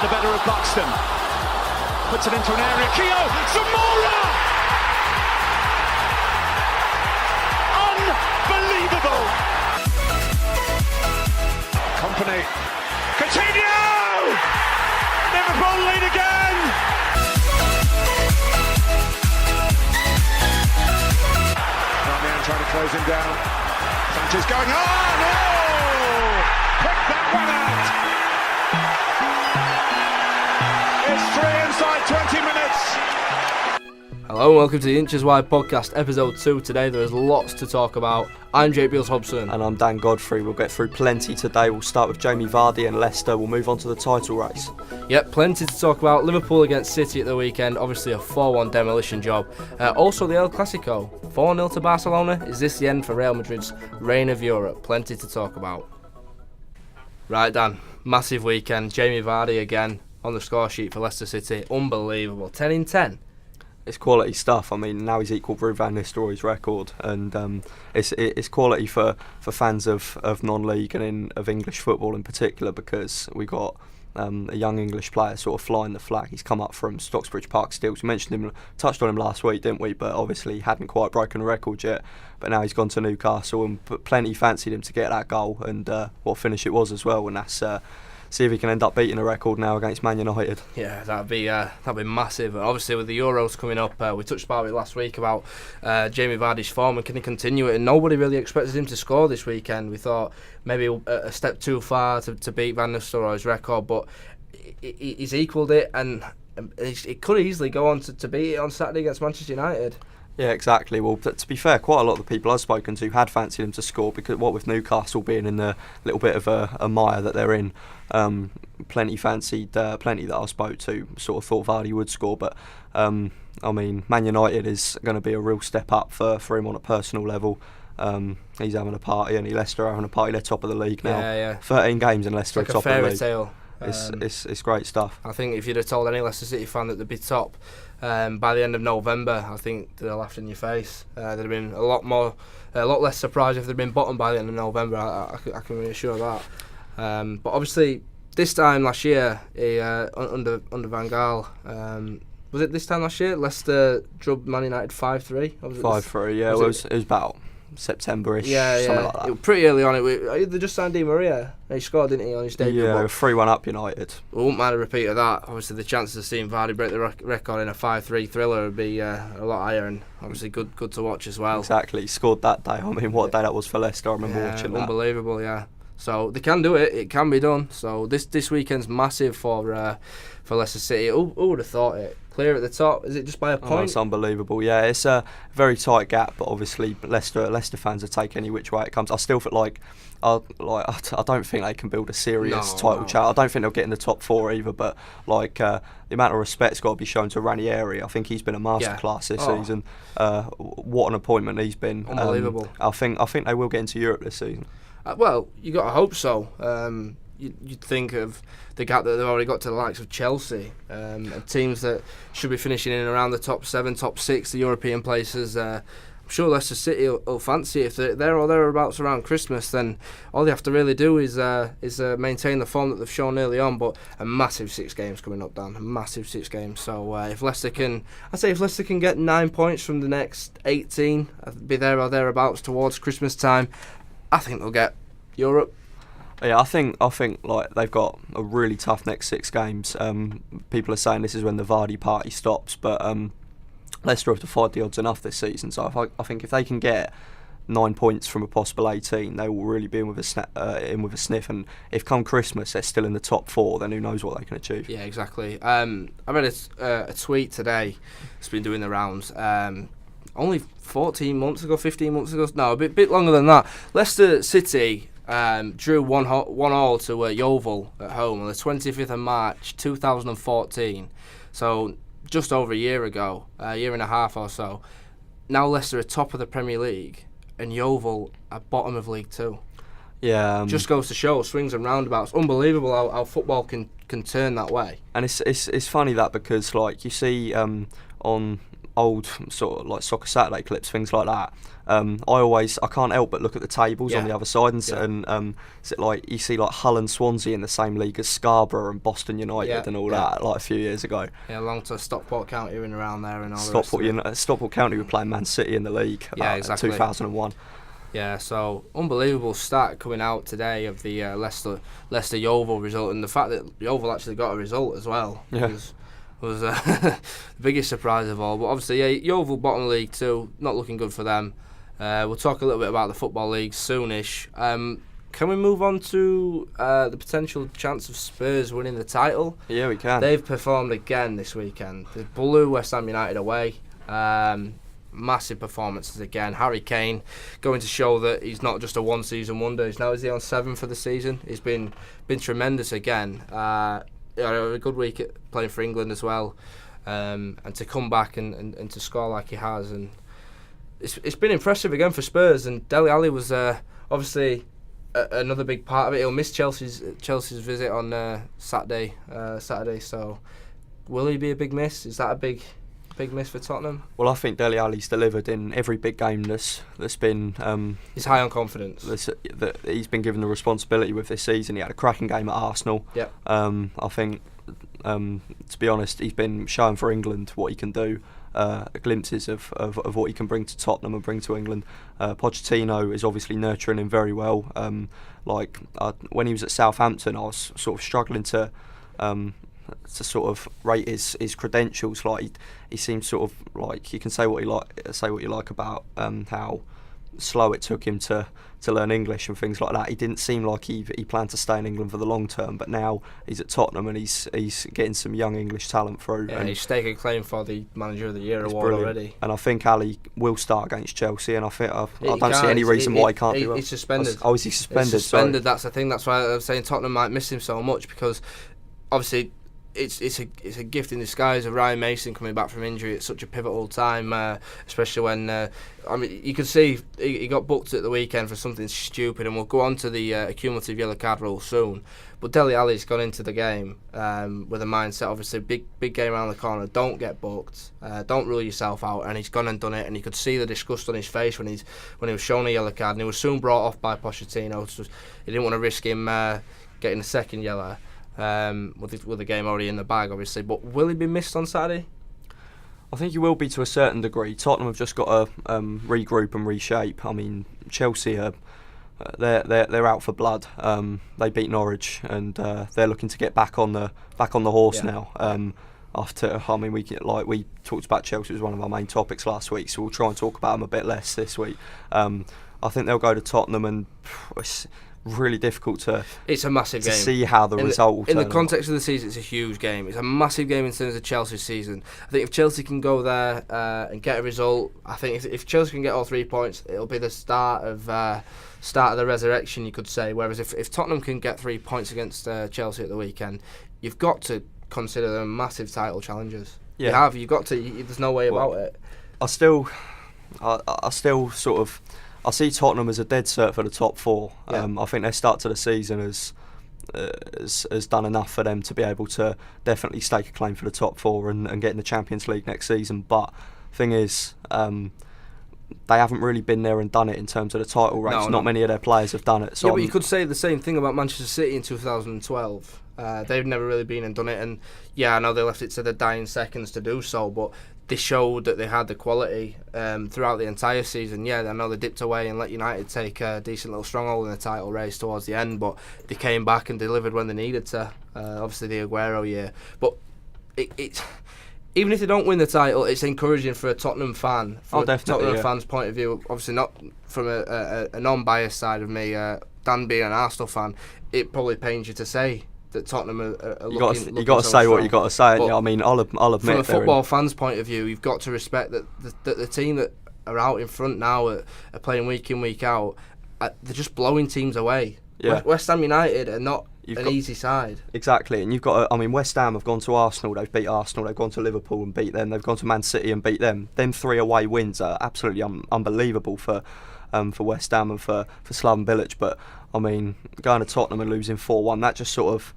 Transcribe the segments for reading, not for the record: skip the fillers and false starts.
the better of Buxton. Puts it into an area. Keogh! Zamora! Unbelievable! Company. Coutinho! Liverpool lead again! Ramian trying to close him down. Sanchez going, oh no! Pick that one out! It's 3 inside 20 minutes. Hello and welcome to the Inches Wide Podcast, episode 2. Today there is lots to talk about. I'm Jake Beals-Hobson. And I'm Dan Godfrey. We'll get through plenty today. We'll start with Jamie Vardy and Leicester. We'll move on to the title race. Yep, plenty to talk about. Liverpool against City at the weekend, obviously a 4-1 demolition job. Also the El Clasico, 4-0 to Barcelona. Is this the end for Real Madrid's reign of Europe? Plenty to talk about. Right, Dan, massive weekend. Jamie Vardy again on the score sheet for Leicester City. Unbelievable. 10 in 10. It's quality stuff. I mean, now he's equal Ruud van Nistelrooy's record, and it's quality for fans of non-league and of English football in particular, because we got a young English player sort of flying the flag. He's come up from Stocksbridge Park Steels. We mentioned him, touched on him last week, didn't we? But obviously he hadn't quite broken a record yet. But now he's gone to Newcastle, and plenty fancied him to get that goal, and what finish it was as well. And that's see if he can end up beating a record now against Man United. Yeah, that'd be massive. And obviously with the Euros coming up, we touched about it last week about Jamie Vardy's form and can he continue it, and nobody really expected him to score this weekend. We thought maybe a step too far to beat Van Nistelrooy's record, but he's equalled it, and it could easily go on to beat it on Saturday against Manchester United. Yeah, exactly. Well, to be fair, quite a lot of the people I've spoken to had fancied him to score, because what with Newcastle being in the little bit of a mire that they're in, plenty that I spoke to sort of thought Vardy would score. But I mean, Man United is going to be a real step up for him on a personal level. He's having a party, and Leicester are having a party. They're top of the league now. Yeah. 13 games and Leicester it's are like top of the a league. fairy tale. It's great stuff. I think if you'd have told any Leicester City fan that they'd be top by the end of November, I think they'd have laughed in your face. They'd have been a lot less surprised if they'd been bottom by the end of November. I can reassure that. But obviously, this time last year, under Van Gaal, was it this time last year? Leicester drubbed Man United 5-3. 5-3. Yeah, it was about September-ish, something like that. It was pretty early on. They just signed Di Maria. He scored, didn't he, on his debut? Yeah, 3-1 up United. We wouldn't mind a repeat of that. Obviously, the chances of seeing Vardy break the record in a 5-3 thriller would be a lot higher, and obviously good to watch as well. Exactly, he scored that day. I mean, what a day that was for Leicester. I remember watching that. Unbelievable, yeah. So they can do it. It can be done. So this weekend's massive for Leicester City. Who would have thought it? Clear at the top. Is it just by a point? Oh, it's unbelievable. Yeah, it's a very tight gap, but obviously Leicester fans will take any which way it comes. I still feel like I don't think they can build a serious title chat. I don't think they'll get in the top 4 either. But the amount of respect's got to be shown to Ranieri. I think he's been a masterclass this season. What an appointment he's been. Unbelievable. I think they will get into Europe this season. Well, you got to hope so. You'd think of the gap that they've already got to the likes of Chelsea, and teams that should be finishing in around the top 7, top 6, the European places. I'm sure Leicester City will fancy it. If they're there or thereabouts around Christmas, then all they have to really do is maintain the form that they've shown early on. But a massive 6 games coming up, Dan. A massive 6 games. So if Leicester can get 9 points from the next 18, be there or thereabouts towards Christmas time, I think they'll get Europe. Yeah, I think like they've got a really tough next 6 games. People are saying this is when the Vardy party stops, but Leicester have defied the odds enough this season. So I think if they can get 9 points from a possible 18, they will really be in with a sniff. And if come Christmas they're still in the top 4, then who knows what they can achieve. Yeah, exactly. I read a tweet today. It's been doing the rounds. Only 15 months ago, no, a bit longer than that. Leicester City drew 1-1 to Yeovil at home on the 25th of March 2014. So just over a year ago, a year and a half or so. Now Leicester are top of the Premier League, and Yeovil are bottom of League 2. Yeah, just goes to show swings and roundabouts. Unbelievable how football can turn that way. And it's funny that, because like you see on old sort of like Soccer Saturday clips, things like that, I can't help but look at the tables on the other side, and is it like you see like Hull and Swansea in the same league as Scarborough and Boston United and all that, like a few years ago. Yeah, along to Stockport County and around there and all Stockport County were playing Man City in the league about 2001. Yeah, so unbelievable stat coming out today of the Leicester Yeovil result, and the fact that Yeovil actually got a result as well was the biggest surprise of all. But obviously, Yeovil bottom League 2, not looking good for them. We'll talk a little bit about the Football League soonish. Can we move on to the potential chance of Spurs winning the title? Yeah, we can. They've performed again this weekend. They blew West Ham United away. Massive performances again. Harry Kane going to show that he's not just a one-season wonder. Is he on 7 for the season? He's been tremendous again. A good week at playing for England as well, and to come back and to score like he has, and it's been impressive again for Spurs. And Dele Alli was obviously another big part of it. He'll miss Chelsea's visit on Saturday. So will he be a big miss? Is that a big miss for Tottenham? Well, I think Dele Alli's delivered in every big game that's been. He's high on confidence. That he's been given the responsibility with this season. He had a cracking game at Arsenal. Yeah. I think, to be honest, he's been showing for England what he can do. Glimpses of what he can bring to Tottenham and bring to England. Pochettino is obviously nurturing him very well. When he was at Southampton, I was sort of struggling to sort of rate his credentials. Like he seems sort of like, you can say what you like about how slow it took him to learn English and things like that. He didn't seem like he planned to stay in England for the long term, but now he's at Tottenham and he's getting some young English talent through. Yeah, he's taking a claim for the Manager of the Year award brilliant. Already. And I think Ali will start against Chelsea, and I don't see any reason why he can't do well. He's suspended. Is he suspended? He's suspended. Sorry. That's the thing. That's why I was saying Tottenham might miss him so much, because obviously it's a gift in disguise of Ryan Mason coming back from injury at such a pivotal time, especially when you could see he got booked at the weekend for something stupid, and we'll go on to the cumulative yellow card rule soon. But Dele Alli's gone into the game with a mindset, obviously big game around the corner, don't get booked, don't rule yourself out, and he's gone and done it, and you could see the disgust on his face when he was shown a yellow card, and he was soon brought off by Pochettino. So he didn't want to risk him getting a second yellow. With the game already in the bag, obviously. But will he be missed on Saturday? I think he will be to a certain degree. Tottenham have just got to regroup and reshape. I mean, Chelsea are they're out for blood. They beat Norwich, and they're looking to get back on the horse now. After, we talked about Chelsea as one of our main topics last week, so we'll try and talk about them a bit less this week. I think they'll go to Tottenham, and it's really difficult to. It's a massive game. See how the result will turn in the context of the season. It's a huge game. It's a massive game in terms of Chelsea's season. I think if Chelsea can go there and get a result, I think if Chelsea can get all 3 points, it'll be the start of the resurrection, you could say. Whereas if Tottenham can get 3 points against Chelsea at the weekend, you've got to consider them massive title challengers. Yeah. You've got to. There's no way about it. I still sort of. I see Tottenham as a dead cert for the top 4. Yeah. I think their start to the season has done enough for them to be able to definitely stake a claim for the top 4 and get in the Champions League next season. But thing is, they haven't really been there and done it in terms of the title race. No. Not many of their players have done it. So but you could say the same thing about Manchester City in 2012. They've never really been and done it, and I know they left it to the dying seconds to do so, but they showed that they had the quality throughout the entire season. I know they dipped away and let United take a decent little stronghold in the title race towards the end, but they came back and delivered when they needed to. Obviously the Aguero year, but it's even if they don't win the title, it's encouraging for a Tottenham fan, from a Tottenham fan's point of view. Obviously not from a non-biased side of me, Dan being an Arsenal fan, it probably pains you to say that Tottenham are looking. You got to say what you got to say. I mean, I'll admit. From a football fan's point of view, you've got to respect that the team that are out in front now are playing week in, week out. They're just blowing teams away. Yeah. West Ham United are not an easy side. Exactly, and you've got. West Ham have gone to Arsenal. They've beat Arsenal. They've gone to Liverpool and beat them. They've gone to Man City and beat them. Them 3 away wins are absolutely unbelievable for West Ham and for Slaven Bilic. But I mean, going to Tottenham and losing 4-1, that just sort of.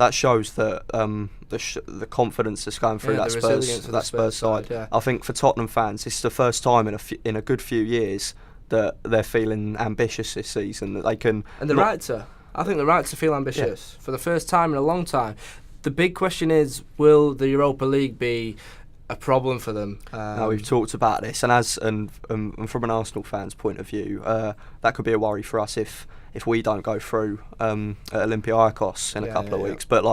that shows that the confidence that's going through that Spurs side. Yeah. I think for Tottenham fans, this is the first time in a good few years that they're feeling ambitious this season, that they can. And the right to. I think the right to feel ambitious for the first time in a long time. The big question is, will the Europa League be a problem for them? Now, we've talked about this, and from an Arsenal fan's point of view, that could be a worry for us if we don't go through at Olympiacos in a couple of weeks. But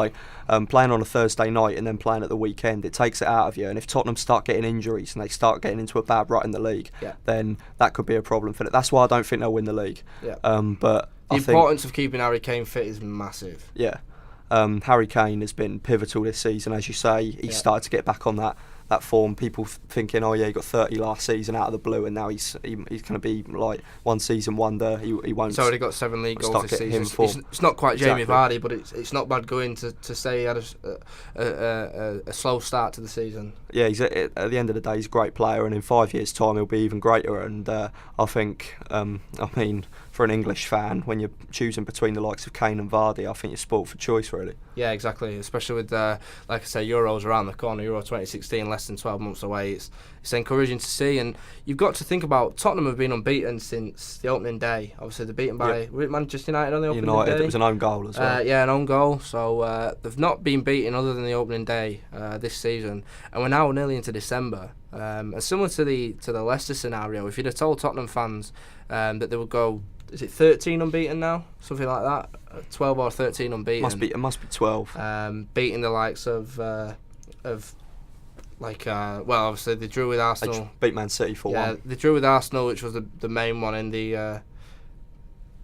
playing on a Thursday night and then playing at the weekend, it takes it out of you. And if Tottenham start getting injuries and they start getting into a bad rut in the league, then that could be a problem for it. That's why I don't think they'll win the league. Yeah. But the importance of keeping Harry Kane fit is massive. Yeah. Harry Kane has been pivotal this season, as you say. He started to get back on that form. People thinking, oh yeah, he got 30 last season out of the blue, and now he's going to be like one season wonder. He won't. He's already got 7 league goals this season. It's not quite Jamie Vardy, but it's not bad going to say he had a slow start to the season. Yeah, he's at the end of the day, he's a great player, and in 5 years' time he'll be even greater. And I think, for an English fan, when you're choosing between the likes of Kane and Vardy, I think you're spoilt for choice, really. Yeah, exactly. Especially with, like I say, Euros around the corner. Euro 2016, less than 12 months away. It's encouraging to see, and you've got to think about Tottenham have been unbeaten since the opening day. Obviously, they're beaten by Manchester United on the opening day. It was an own goal as well. An own goal. So they've not been beaten other than the opening day this season, and we're now nearly into December. And similar to the Leicester scenario, if you'd have told Tottenham fans that they would go, is it 13 unbeaten now? Something like that? 12 or 13 unbeaten. It must be 12. Beating the likes of obviously they drew with Arsenal. They beat Man City 4-1. Yeah, they drew with Arsenal, which was the main one in the...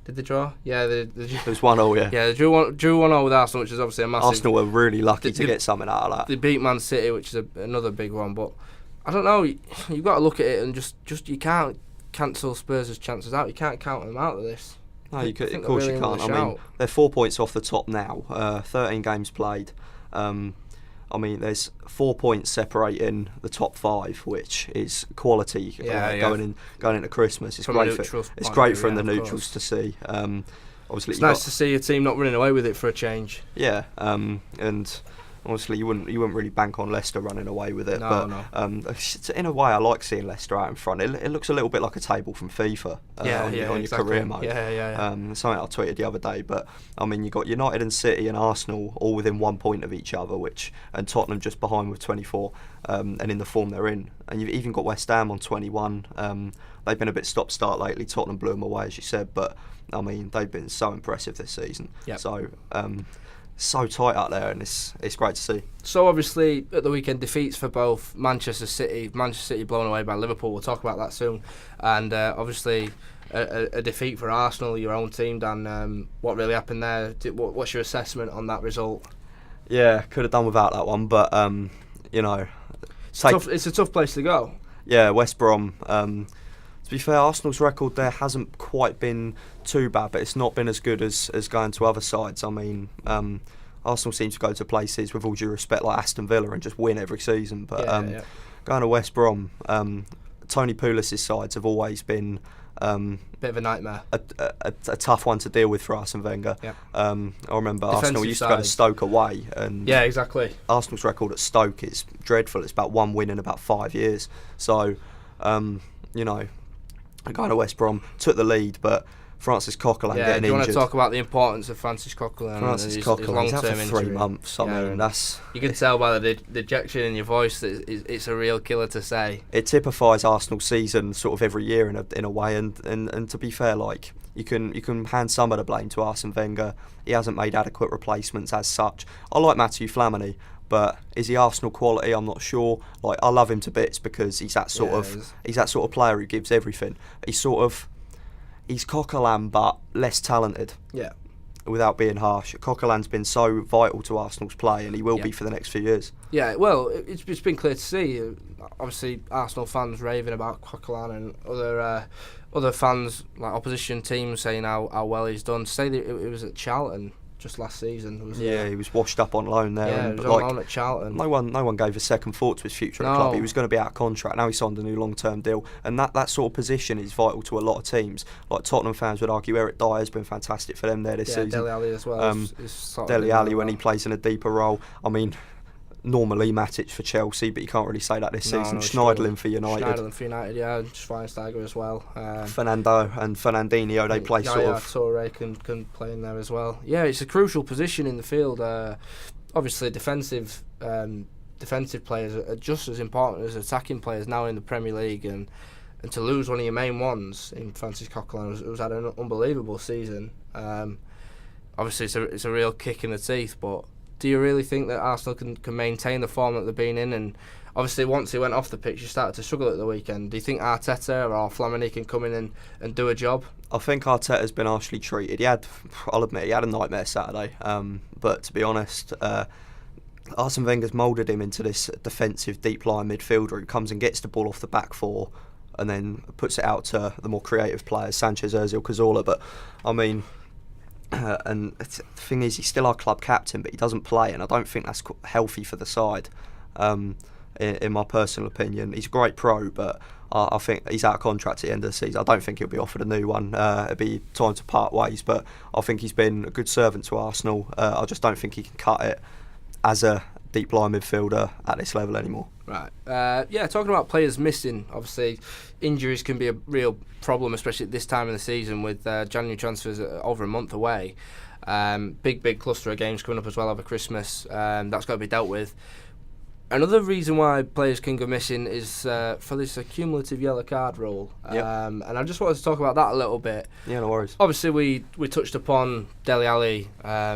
Did they draw? Yeah, it was 1-0, yeah. Yeah, they drew 1-0 with Arsenal, which is obviously a massive... Arsenal were really lucky to get something out of that. They beat Man City, which is another big one, but I don't know, you've got to look at it and just you can't cancel Spurs' chances out. You can't count them out of this. No, of course you can't. I mean, they're 4 points off the top now, 13 games played. There's 4 points separating the top 5, which is quality going into Christmas. It's great for the neutrals to see. Obviously, it's nice to see a team not running away with it for a change. Yeah, and obviously you wouldn't really bank on Leicester running away with it. No. In a way, I like seeing Leicester out in front. It looks a little bit like a table from FIFA on your career mode. Something I tweeted the other day. But I mean, you got United and City and Arsenal all within 1 point of each other, and Tottenham just behind with 24, and in the form they're in. And you've even got West Ham on 21. They've been a bit stop-start lately. Tottenham blew them away, as you said, but I mean, they've been so impressive this season. Yep. So tight out there, and it's great to see. So obviously at the weekend, defeats for both Manchester City blown away by Liverpool, we'll talk about that soon, and obviously a defeat for Arsenal, your own team. Dan, what really happened there? What's your assessment on that result? Yeah, could have done without that one, but it's a tough place to go. Yeah, West Brom. To be fair, Arsenal's record there hasn't quite been too bad, but it's not been as good as going to other sides. I mean, Arsenal seems to go to places, with all due respect, like Aston Villa and just win every season. But going to West Brom, Tony Pulis' sides have always been bit of a nightmare, a tough one to deal with for Arsene Wenger. Yep. I remember Defensive Arsenal used to go to Stoke away, and exactly. Arsenal's record at Stoke is dreadful. It's about 1 win in about 5 years. So, going to West Brom, took the lead, but Francis Coquelin getting injured. Do you want to talk about the importance of Francis Coquelin? Francis Coquelin, he's out for 3 months. I mean, that's... You can tell by the dejection in your voice that it's a real killer to say. It typifies Arsenal's season sort of every year in a way, and to be fair, you can hand some of the blame to Arsene Wenger. He hasn't made adequate replacements as such. I like Matthew Flamini, but is he Arsenal quality? I'm not sure. I love him to bits because he's that sort of player who gives everything. He's Coquelin, but less talented. Yeah. Without being harsh, Coquelin's been so vital to Arsenal's play, and he will be for the next few years. Yeah, well, it's been clear to see. Obviously, Arsenal fans raving about Coquelin, and other fans, like opposition teams, saying how well he's done. To say that it was at Charlton just last season. He was washed up on loan there. Yeah, he was on loan at Charlton. No one gave a second thought to his future at the club. He was going to be out of contract. Now he signed a new long-term deal, and that sort of position is vital to a lot of teams. Like Tottenham fans would argue, Eric Dyer's been fantastic for them there this season. Dele Alli as well. Dele Alli when he plays in a deeper role. I mean, normally Matic for Chelsea, but you can't really say that this season. Schneiderlin for United. Yeah, Schweinsteiger as well. Fernando and Fernandinho, they play sort of. Toure can play in there as well. Yeah, it's a crucial position in the field. Obviously, defensive players are just as important as attacking players now in the Premier League, and to lose one of your main ones in Francis Coquelin, who's had an unbelievable season. Obviously, it's a real kick in the teeth, but do you really think that Arsenal can maintain the form that they've been in? And obviously, once he went off the pitch, you started to struggle at the weekend. Do you think Arteta or Flamini can come in and do a job? I think Arteta's been harshly treated. I'll admit, he had a nightmare Saturday. But to be honest, Arsene Wenger's moulded him into this defensive, deep-line midfielder who comes and gets the ball off the back four and then puts it out to the more creative players, Sanchez, Ozil, Cazorla. But, I mean, and the thing is, he's still our club captain, but he doesn't play, and I don't think that's healthy for the side. In my personal opinion, he's a great pro, but I think he's out of contract at the end of the season. I don't think he'll be offered a new one. It'll be time to part ways, but I think he's been a good servant to Arsenal. I just don't think he can cut it as a deep line midfielder at this level anymore. Right. Talking about players missing, obviously injuries can be a real problem, especially at this time of the season with January transfers over a month away. Big cluster of games coming up as well over Christmas. That's got to be dealt with. Another reason why players can go missing is for this cumulative yellow card rule. And I just wanted to talk about that a little bit. Yeah, no worries. Obviously, we touched upon Dele Alli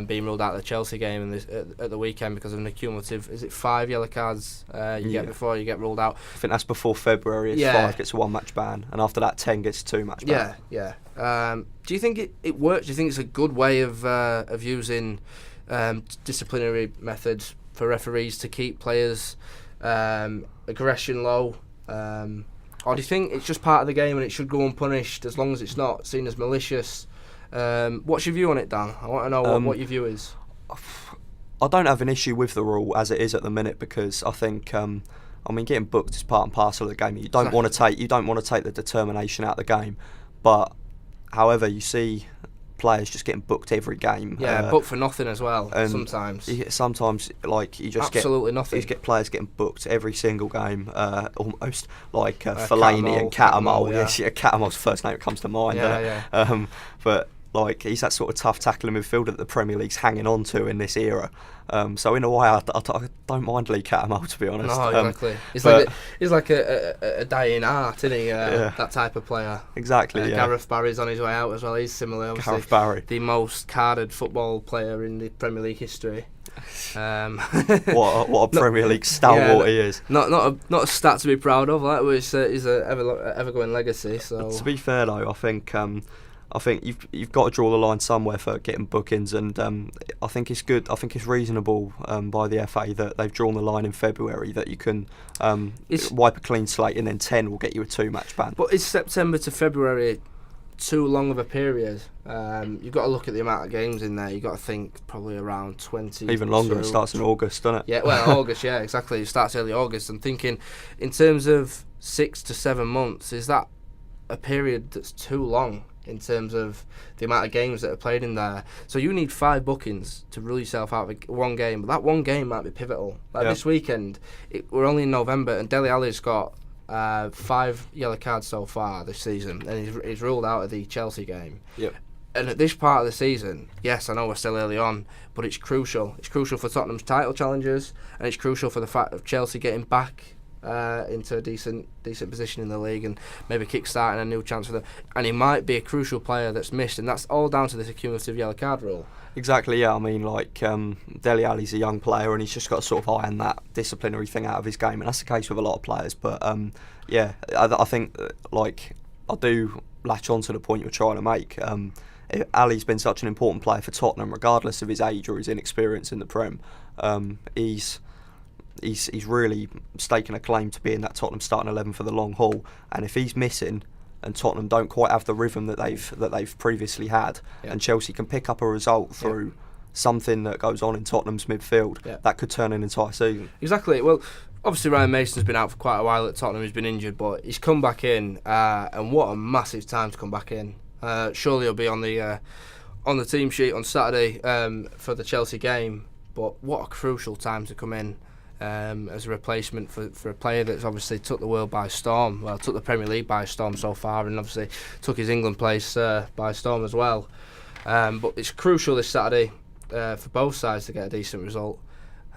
being ruled out of the Chelsea game at the weekend because of an cumulative, is it 5 yellow cards you get before you get ruled out? I think that's before February. It's 5 gets a 1-match ban, and after that 10 gets a 2-match ban. Yeah. Do you think it works? Do you think it's a good way of using disciplinary methods for referees to keep players' aggression low? Or do you think it's just part of the game and it should go unpunished as long as it's not seen as malicious? What's your view on it, Dan? I want to know what your view is. I don't have an issue with the rule as it is at the minute because I think getting booked is part and parcel of the game. You don't want to take the determination out of the game, but however you see players just getting booked every game. Yeah, booked for nothing as well. Sometimes you just absolutely nothing. You get players getting booked every single game, almost like Fellaini and Catamol. Catamol's the first name that comes to mind. But like he's that sort of tough tackling midfielder that the Premier League's hanging on to in this era. So in a way, I don't mind Lee Catamol, to be honest. No, exactly. He's like a dying art, isn't he? That type of player. Exactly. Gareth Barry's on his way out as well. He's similar. Obviously, Gareth Barry, the most carded football player in the Premier League history. What a Premier League stalwart he is. Not a stat to be proud of. That was is a ever going legacy. So to be fair though, I think you've got to draw the line somewhere for getting bookings, and I think it's good. I think it's reasonable by the FA that they've drawn the line in February that you can wipe a clean slate, and then 10 will get you a 2-match ban. But is September to February too long of a period? You've got to look at the amount of games in there. You've got to think probably around 20. Even longer. It starts in August, doesn't it? Yeah, well, August. Yeah, exactly. It starts early August. I'm thinking, in terms of 6 to 7 months, is that a period that's too long in terms of the amount of games that are played in there? So you need 5 bookings to rule yourself out of one game, but that one game might be pivotal. This weekend, we're only in November, and Dele Alli's got 5 yellow cards so far this season, and he's ruled out of the Chelsea game. Yep. And at this part of the season, yes, I know we're still early on, but it's crucial. It's crucial for Tottenham's title challenges, and it's crucial for the fact of Chelsea getting back into a decent position in the league and maybe kick-starting a new chance for them. And he might be a crucial player that's missed, and that's all down to this cumulative yellow card rule. Exactly, yeah. I mean, Dele Alli's a young player and he's just got to sort of iron that disciplinary thing out of his game, and that's the case with a lot of players. But I think I do latch on to the point you're trying to make. Ali's been such an important player for Tottenham, regardless of his age or his inexperience in the Prem. He's really staking a claim to being that Tottenham starting 11 for the long haul, and if he's missing and Tottenham don't quite have the rhythm that they've previously had, and Chelsea can pick up a result through something that goes on in Tottenham's midfield that could turn an entire season. Exactly. Well, obviously Ryan Mason's been out for quite a while at Tottenham. He's been injured, but he's come back in, and what a massive time to come back in. Surely he'll be on the team sheet on Saturday for the Chelsea game. But what a crucial time to come in as a replacement for a player that's obviously took the world by storm. Well, took the Premier League by storm so far, and obviously took his England place by storm as well. But it's crucial this Saturday for both sides to get a decent result.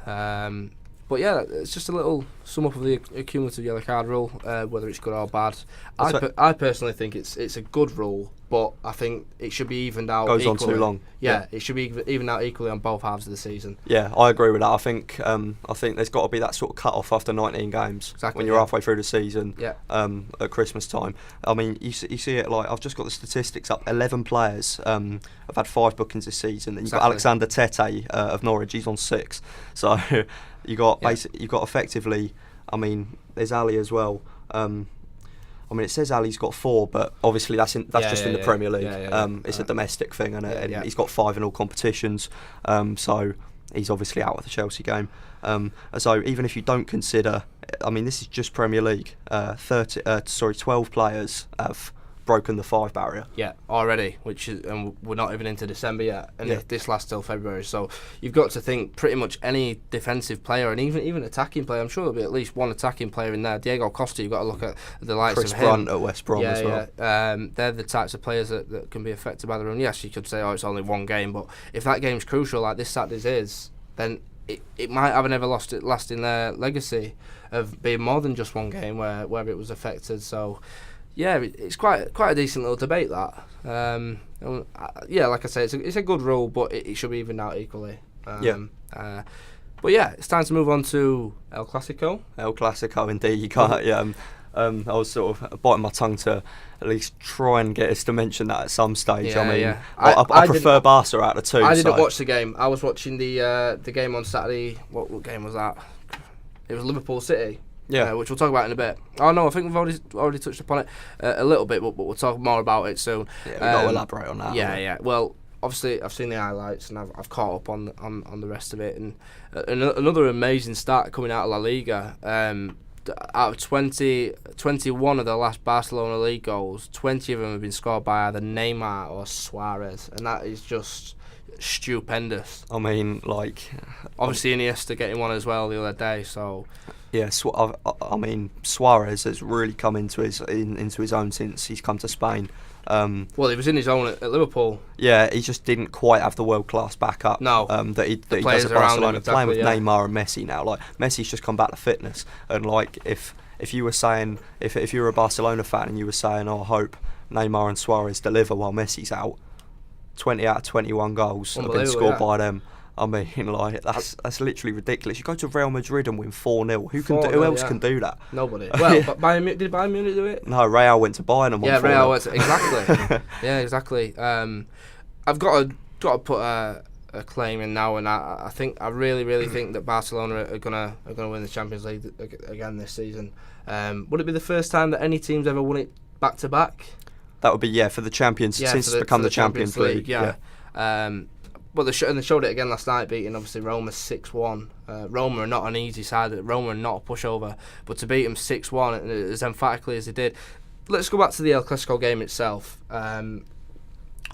But yeah, it's just a little sum up of the cumulative yellow card rule, whether it's good or bad. I personally think it's a good rule, but I think it should be evened out. Goes equally. on too long. Yeah, it should be evened out equally on both halves of the season. Yeah, I agree with that. I think there's got to be that sort of cut off after 19 games when you're halfway through the season. Yeah. At Christmas time. I mean, you see it like I've just got the statistics up. 11 players have had 5 bookings this season, and you've got Alexander Tete of Norwich. He's on 6. So. You got effectively. I mean, there's Ali as well. I mean, it says Ali's got 4, but obviously that's just in the Premier League. It's a domestic thing, and he's got 5 in all competitions. So he's obviously out of the Chelsea game. So even if you don't consider, I mean, this is just Premier League. 12 players have broken the 5 barrier. Yeah, already, and we're not even into December yet, and this lasts till February. So you've got to think pretty much any defensive player, and even attacking player. I'm sure there'll be at least one attacking player in there. Diego Costa, you've got to look at the likes Chris of him. Brunt at West Brom as well. They're the types of players that can be affected by the run. Yes, you could say, it's only one game, but if that game's crucial, like this Saturday's is, then it might have an everlasting legacy of being more than just one game where it was affected. So. Yeah, it's quite a decent little debate that. Like I say, it's a good rule, but it should be evened out equally. But yeah, it's time to move on to El Clasico. El Clasico, indeed. You can't. I was sort of biting my tongue to at least try and get us to mention that at some stage. I prefer Barca out of the two. I didn't watch the game. I was watching the game on Saturday. What game was that? It was Liverpool City. Yeah, which we'll talk about in a bit. Oh no, I think we've already touched upon it a little bit, but we'll talk more about it soon. Yeah, we've got to elaborate on that. Yeah. Well, obviously I've seen the highlights and I've caught up on the rest of it. And another amazing start coming out of La Liga. Out of 21 of the last Barcelona league goals, 20 of them have been scored by either Neymar or Suarez, and that is just stupendous. I mean, obviously Iniesta getting one as well the other day. So. Yeah, I mean, Suarez has really come into his own since he's come to Spain. Well, he was in his own at Liverpool. Yeah, he just didn't quite have the world-class backup that he does at Barcelona. Exactly, playing with Neymar and Messi now, Messi's just come back to fitness. And if you were saying, if you were a Barcelona fan and you were saying, I hope Neymar and Suarez deliver while Messi's out, 20 out of 21 goals have been scored by them. I mean, that's literally ridiculous. You go to Real Madrid and win 4-0. Who else can do that? Nobody. Well, did Bayern Munich do it? No, Real went to Bayern and won 4-0. Real went to, exactly. Yeah, exactly. I've got to put a claim in now, and I really think that Barcelona are gonna win the Champions League again this season. Would it be the first time that any team's ever won it back to back? That would be for the Champions since it's become the Champions League. Yeah. But they showed it again last night, beating obviously Roma 6-1. Roma are not an easy side. Roma are not a pushover, but to beat them 6-1 as emphatically as they did. Let's go back to the El Clasico game itself.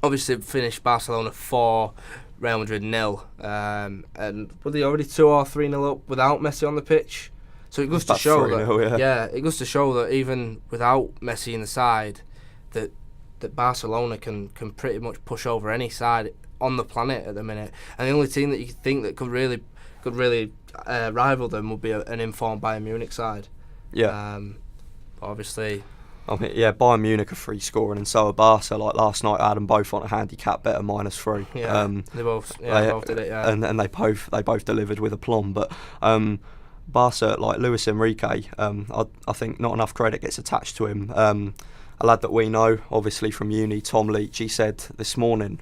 Obviously finished Barcelona 4, Real Madrid 0, and were they already 2 or 3-0 up without Messi on the pitch? So it goes to show that it goes to show that even without Messi in the side, that Barcelona can pretty much push over any side on the planet at the minute, and the only team that you could think that could really rival them would be an informed Bayern Munich side. Yeah. Obviously. I mean, Bayern Munich are free scoring, and so are Barca. Like last night, I had them both on a handicap bet of -3. Yeah. They both did it. Yeah. And they both delivered with aplomb. But Barca, like Luis Enrique, I think not enough credit gets attached to him. A lad that we know, obviously from uni, Tom Leach, he said this morning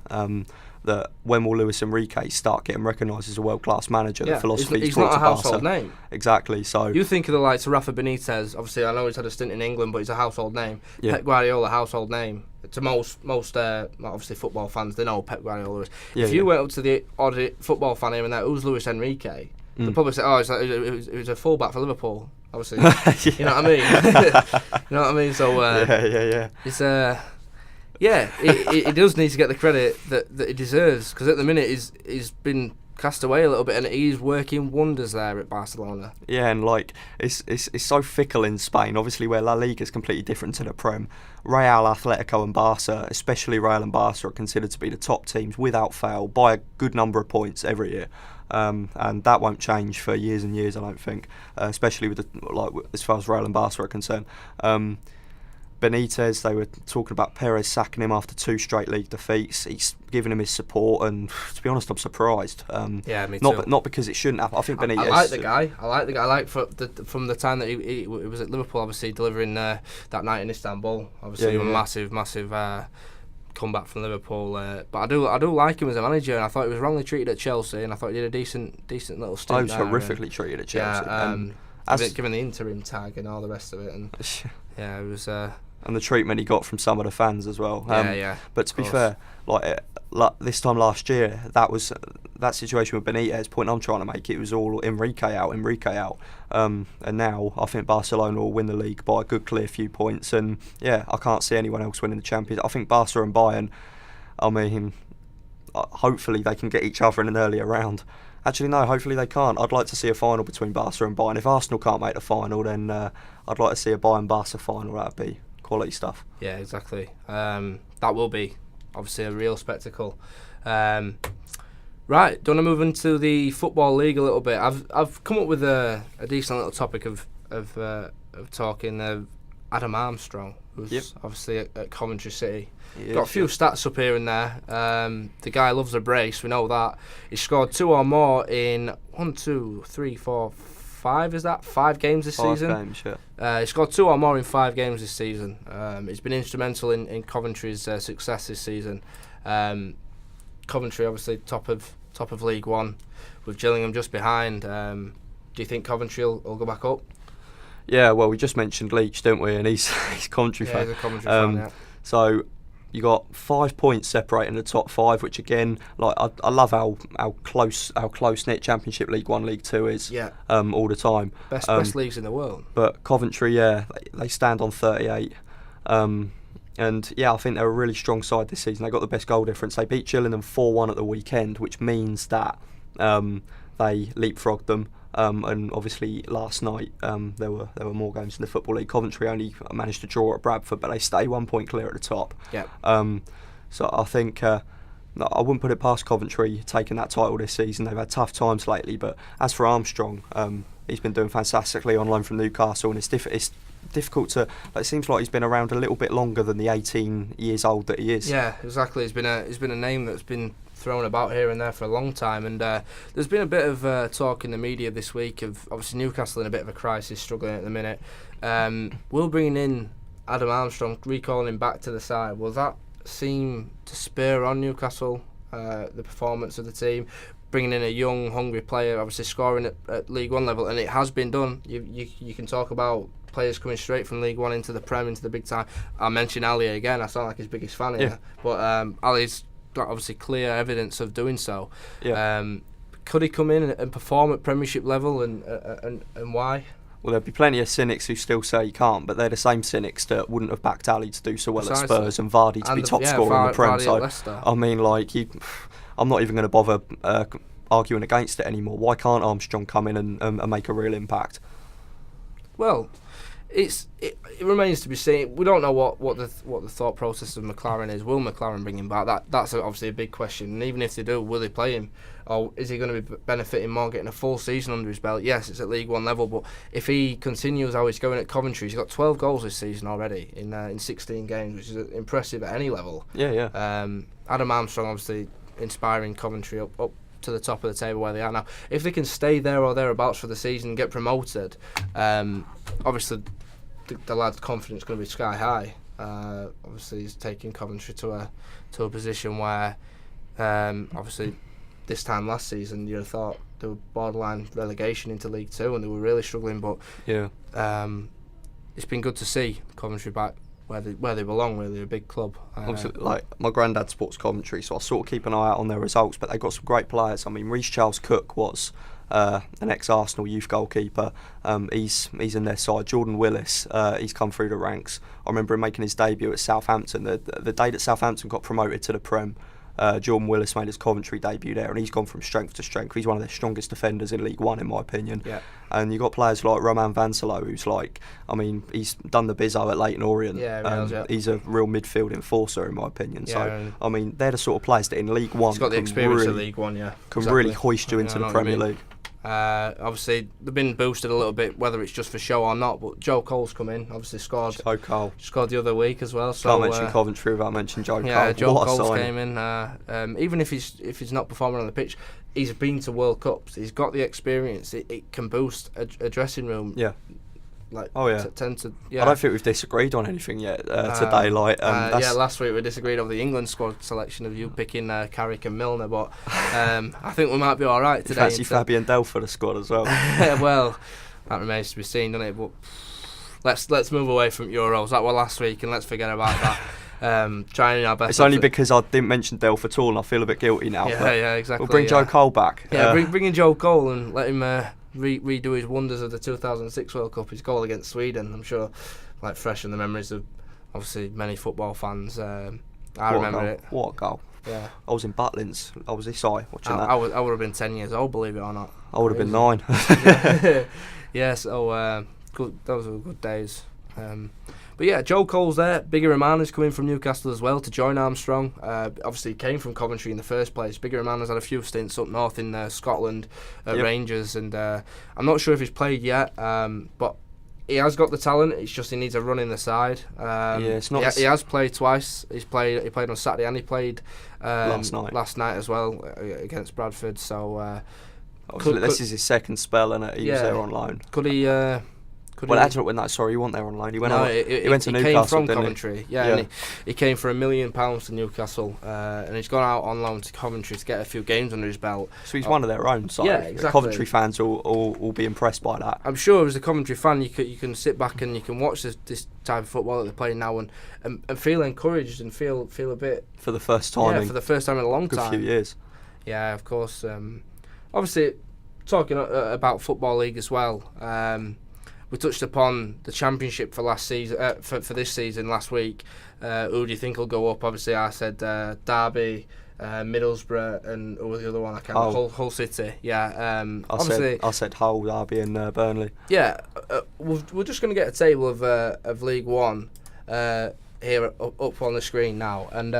that when will Luis Enrique start getting recognised as a world-class manager? The philosophy he's brought not a to household Barca. name. Exactly. So you think of the likes of Rafa Benitez. Obviously, I know he's had a stint in England, but he's a household name. Yeah. Pep Guardiola, household name. To most obviously football fans, they know Pep Guardiola is. Yeah, if you went up to the odd football fan here and there, who's Luis Enrique? They'll probably say, oh, it was a fullback for Liverpool. Obviously, you know what I mean. You know what I mean. So it's he does need to get the credit that he deserves, because at the minute he's been cast away a little bit, and he's working wonders there at Barcelona. Yeah, and like it's so fickle in Spain. Obviously, where La Liga is completely different to the Prem. Real, Atletico, and Barca, especially Real and Barca, are considered to be the top teams without fail by a good number of points every year. And that won't change for years and years, I don't think. Especially with as far as Real and Barca are concerned. Benitez, they were talking about Perez sacking him after 2 straight league defeats. He's given him his support, and to be honest, I'm surprised. Yeah, me too. Not because it shouldn't happen. I think Benitez. I like the guy. I like from the time that he was at Liverpool, obviously delivering that night in Istanbul. Obviously, a massive comeback from Liverpool. But I do like him as a manager, and I thought he was wrongly treated at Chelsea, and I thought he did a decent little stint. He was horrifically treated at Chelsea. Given the interim tag and all the rest of it, and yeah, it was. And the treatment he got from some of the fans as well. But to be fair, this time last year, that situation with Benitez. Point I'm trying to make, it was all Enrique out. And now I think Barcelona will win the league by a good clear few points. And yeah, I can't see anyone else winning the Champions. I think Barca and Bayern. I mean, hopefully they can get each other in an earlier round. Actually, no, hopefully they can't. I'd like to see a final between Barca and Bayern. If Arsenal can't make the final, then I'd like to see a Bayern-Barca final. That'd be quality stuff. Yeah, exactly. That will be obviously a real spectacle. Right, do you want to move into the Football League a little bit? I've come up with a decent little topic of talking Adam Armstrong, who's obviously at Coventry City. Got a few stats up here and there. The guy loves a brace, we know that. He scored 2 or more in 5 games this season. 5 games, yeah. He scored 2 or more in 5 games this season. He's been instrumental in Coventry's success this season. Coventry obviously top of League One, with Gillingham just behind. Do you think Coventry will go back up? Yeah, well, we just mentioned Leach, didn't we? And he's Coventry fan. Yeah, he's a Coventry fan, yeah. So you got 5 points separating the top 5, which again, like I love how close knit Championship League 1, League 2 is. Yeah. All the time. Best leagues in the world. But Coventry, they stand on 38. And yeah, I think they're a really strong side this season. They got the best goal difference. They beat Gillingham 4-1 at the weekend, which means that they leapfrogged them. And obviously last night there were more games in the Football League. Coventry only managed to draw at Bradford, but they stay 1 point clear at the top. Yeah. So I think I wouldn't put it past Coventry taking that title this season. They've had tough times lately, but as for Armstrong, he's been doing fantastically on loan from Newcastle, and it's difficult to. It seems like he's been around a little bit longer than the 18 years old that he is. Yeah, exactly. He's been a name that's been thrown about here and there for a long time, and there's been a bit of talk in the media this week of obviously Newcastle in a bit of a crisis, struggling at the minute. Will bringing in Adam Armstrong, recalling him back to the side, will that seem to spur on Newcastle, the performance of the team? Bringing in a young, hungry player, obviously scoring at League One level, and it has been done. You can talk about players coming straight from League One into the Prem, into the big time. I mentioned Ali again. I sound like his biggest fan here, but Ali's got obviously clear evidence of doing so. Yeah. Could he come in and perform at Premiership level, and why? Well, there'd be plenty of cynics who still say he can't, but they're the same cynics that wouldn't have backed Ali to do so well at Spurs and Vardy to be top scorer in the Prem. So, I mean, I'm not even going to bother arguing against it anymore. Why can't Armstrong come in and make a real impact? Well, it remains to be seen. We don't know what the thought process of McLaren is. Will McLaren bring him back? That's obviously a big question. And even if they do, will they play him? Or is he going to be benefiting more getting a full season under his belt? Yes, it's at League One level, but if he continues how he's going at Coventry, he's got 12 goals this season already in 16 games, which is impressive at any level. Yeah. Adam Armstrong obviously inspiring Coventry up to the top of the table where they are now. If they can stay there or thereabouts for the season and get promoted, obviously the lad's confidence is going to be sky high. Obviously he's taking Coventry to a position where Obviously, this time last season, you'd have thought they were borderline relegation into League Two, and they were really struggling. But it's been good to see Coventry back where they belong. Really, a big club. Obviously, like my granddad supports Coventry, so I sort of keep an eye out on their results. But they've got some great players. I mean, Reece Charles Cook was an ex-Arsenal youth goalkeeper. He's in their side. Jordan Willis, he's come through the ranks. I remember him making his debut at Southampton. The day that Southampton got promoted to the Prem, Jordan Willis made his Coventry debut there, and he's gone from strength to strength. He's one of the strongest defenders in League One, in my opinion. Yeah. And you've got players like Roman Vansalo, who's like, I mean, he's done the bizzo at Leyton Orient. Yeah, he's a real midfield enforcer, in my opinion. Yeah, so, I mean, they're the sort of players that in League One he's got the experience of League One, can really hoist you into the Premier League. Obviously, they've been boosted a little bit, whether it's just for show or not. But Joe Cole's come in, obviously scored. Joe Cole Scored the other week as well. So, can't mention Coventry without mentioning Joe Cole. Yeah, Joe what Cole's came in. Even if he's not performing on the pitch, he's been to World Cups. He's got the experience. It can boost a dressing room. Yeah. Like, I don't think we've disagreed on anything yet today. Last week we disagreed over the England squad selection of you picking Carrick and Milner, but I think we might be all right today. Fancy Fabian Delph for the squad as well. Well, that remains to be seen, doesn't it? But let's move away from Euros. That was last week, and let's forget about that. Trying our best. It's only because I didn't mention Delph at all, and I feel a bit guilty now. Yeah, exactly. We'll bring Joe Cole back. Yeah, bring in Joe Cole and let him redo his wonders of the 2006 World Cup. His goal against Sweden, I'm sure, like fresh in the memories of obviously many football fans. I remember it. What a goal! Yeah, I was in Butlins. I was this high watching that. I would have been 10 years old, believe it or not. I would have been 9. Yeah, so good. Those were good days. But yeah, Joe Cole's there. Biggie Romano's coming from Newcastle as well to join Armstrong. Obviously, he came from Coventry in the first place. Biggie Romano's had a few stints up north in Scotland at Rangers, and I'm not sure if he's played yet, but he has got the talent. It's just he needs a run in the side. It's not. He has played twice. He played on Saturday and he played last night as well against Bradford. So this is his second spell, and he was there on loan. Could he? Sorry, he wasn't there on loan. He went to Newcastle. He came from Coventry, yeah. And he came for £1 million to Newcastle, and he's gone out on loan to Coventry to get a few games under his belt. So he's one of their own. So exactly. Coventry fans will be impressed by that. I'm sure as a Coventry fan, you can sit back and you can watch this type of football that they're playing now and feel encouraged and feel a bit for the first time. For the first time in a long time. Good few years. Yeah, of course. Obviously, talking about Football League as well. We touched upon the Championship for last season, for this season last week. Who do you think will go up? Obviously, I said Derby, Middlesbrough, and who was the other one? I can't remember. Hull City. Yeah. I said Hull, Derby, and Burnley. Yeah. We're just going to get a table of League One here up on the screen now, and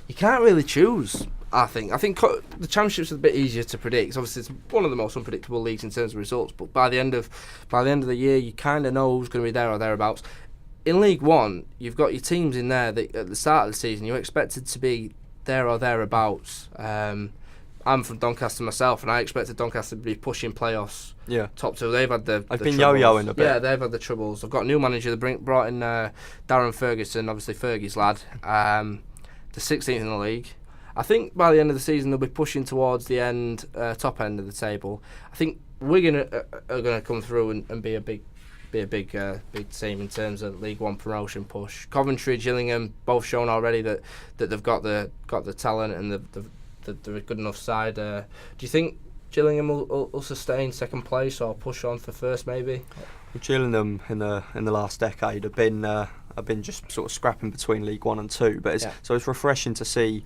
you can't really choose. I think the Championship's a bit easier to predict. Obviously, it's one of the most unpredictable leagues in terms of results. But by the end of the year, you kind of know who's going to be there or thereabouts. In League One, you've got your teams in there that at the start of the season you're expected to be there or thereabouts. I'm from Doncaster myself, and I expected Doncaster to be pushing playoffs. Yeah. Top two. They've had I've been yo-yoing a bit. Yeah, they've had the troubles. I've got a new manager. They brought in Darren Ferguson, obviously Fergie's lad. The 16th in the league. I think by the end of the season they'll be pushing towards the top end of the table. I think Wigan are going to come through and be a big team in terms of League One promotion push. Coventry, Gillingham, both shown already that they've got the talent and they're a good enough side. Do you think Gillingham will sustain second place or push on for first maybe? Well, Gillingham in the last decade have been just sort of scrapping between League One and Two, but it's refreshing to see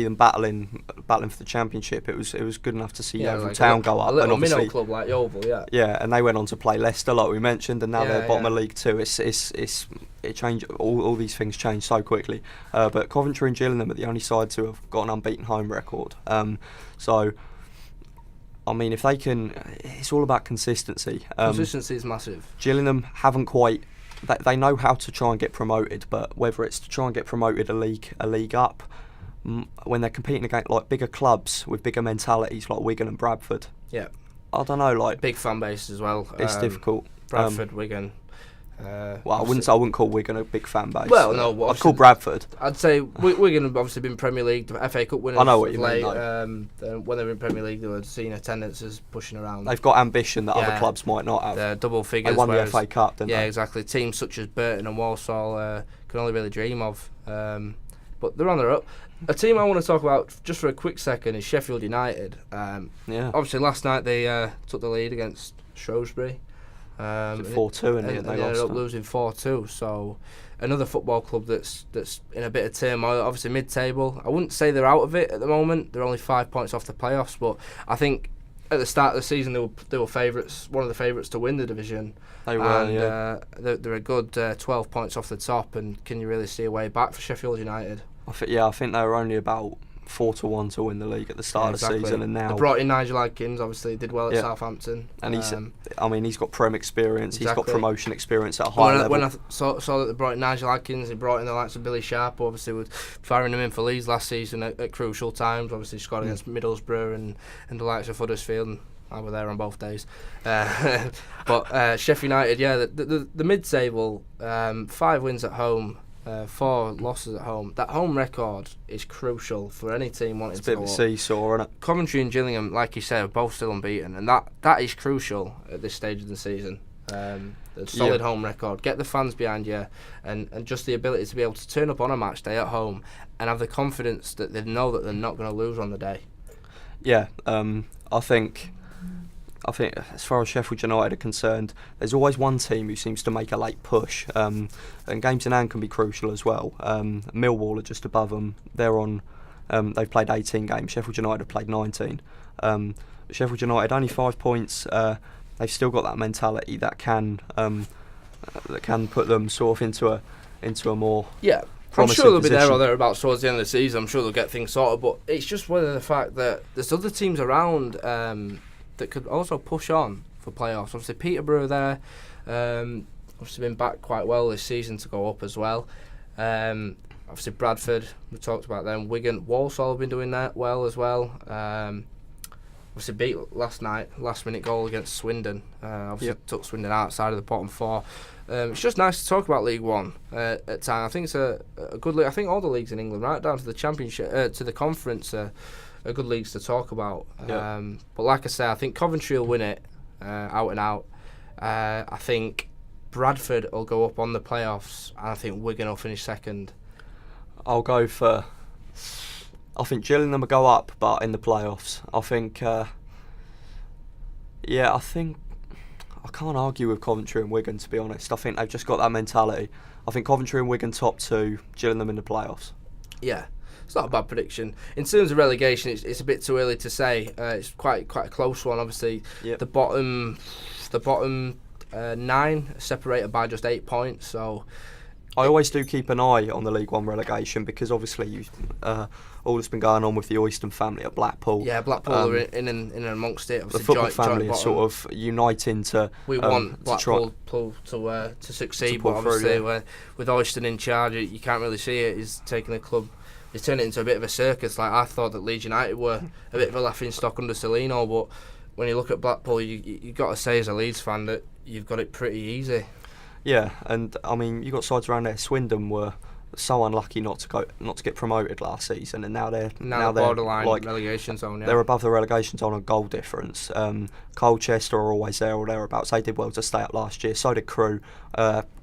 them battling for the Championship. It was good enough to see Yeovil Town go up, a little and obviously minnow club like Yeovil, yeah, and they went on to play Leicester, like we mentioned, and now they're bottom of League Two. It changed. All these things change so quickly. But Coventry and Gillingham are the only sides who have got an unbeaten home record. So, I mean, if they can, it's all about consistency. Consistency is massive. Gillingham haven't quite. They know how to try and get promoted, but whether it's to try and get promoted a league up, when they're competing against like bigger clubs with bigger mentalities like Wigan and Bradford, yeah, I don't know, like big fan base as well. It's difficult. Bradford, Wigan, Well, I wouldn't call Wigan a big fan base. Well, no, I'd call Bradford. I'd say Wigan have obviously been Premier League, FA Cup winners. I know what you late, mean. When they were in Premier League, they were seen attendances pushing around. They've got ambition that other clubs might not have. They're double figures. They won the FA Cup, didn't they? Yeah, exactly. Teams such as Burton and Walsall can only really dream of. But they're on their up. A team I want to talk about just for a quick second is Sheffield United. Obviously, last night they took the lead against Shrewsbury. 4-2 and they ended up losing 4-2. So another football club that's in a bit of turmoil. Obviously mid-table. I wouldn't say they're out of it at the moment. They're only 5 points off the playoffs, but I think at the start of the season they were favourites, one of the favourites to win the division. They were, and they're a good 12 points off the top. And can you really see a way back for Sheffield United? I think they were only about 4-1 to win the league at the start of the season, and now they brought in Nigel Adkins. Obviously, did well at Southampton, and he's got Prem experience. Exactly. He's got promotion experience at a high level. When I saw that they brought in Nigel Adkins, they brought in the likes of Billy Sharp. Obviously, with firing him in for Leeds last season at crucial times. Obviously, scored against Middlesbrough and the likes of Huddersfield. And I were there on both days. But Sheffield United, the mid-table, 5 wins at home. 4 losses at home. That home record is crucial for any team wanting to go up. It's a bit of a seesaw, isn't it? Coventry and Gillingham, like you said, are both still unbeaten, and that is crucial at this stage of the season. A solid home record, get the fans behind you, and just the ability to be able to turn up on a match day at home and have the confidence that they know that they're not going to lose on the day. Yeah, I think as far as Sheffield United are concerned, there's always one team who seems to make a late push, and games in hand can be crucial as well. Millwall are just above them. They're on. They've played 18 games. Sheffield United have played 19. Sheffield United only 5 points. They've still got that mentality that can put them sort of into a more I'm sure they'll be there or position. thereabouts towards the end of the season. I'm sure they'll get things sorted, but it's just whether the fact that there's other teams around that could also push on for playoffs. Obviously, Peterborough there, obviously been back quite well this season to go up as well. Obviously, Bradford, we talked about them. Wigan, Walsall have been doing that well as well. Obviously beat last night, last minute goal against Swindon. Took Swindon outside of the bottom 4. It's just nice to talk about League One at times. I think it's a good league. I think all the leagues in England, right down to the Championship, to the Conference, are good leagues to talk about. But like I say, I think Coventry will win it out and out. I think Bradford will go up on the playoffs, and I think Wigan will finish second. I'll go for. I think Gillingham will go up, but in the playoffs. I think. I think. I can't argue with Coventry and Wigan, to be honest. I think they've just got that mentality. I think Coventry and Wigan top 2, Gillingham in the playoffs. Yeah, it's not a bad prediction. In terms of relegation, it's a bit too early to say. It's quite a close one, obviously. Yep. The bottom 9 separated by just 8 points. So I always do keep an eye on the League One relegation because obviously all that's been going on with the Oyston family at Blackpool. Yeah, Blackpool are in and amongst it. The football family is sort of uniting to. We want Blackpool to succeed, but obviously with Oyston in charge, you can't really see it. He's taking the club. He's turned it into a bit of a circus. Like I thought that Leeds United were a bit of a laughing stock under Celino, but when you look at Blackpool, you got to say as a Leeds fan that you've got it pretty easy. Yeah, and I mean you got sides around there. Swindon were so unlucky not to get promoted last season, and now they're borderline like, relegation zone. Yeah. They're above the relegation zone on goal difference. Colchester are always there or thereabouts. They did well to stay up last year. So did Crewe.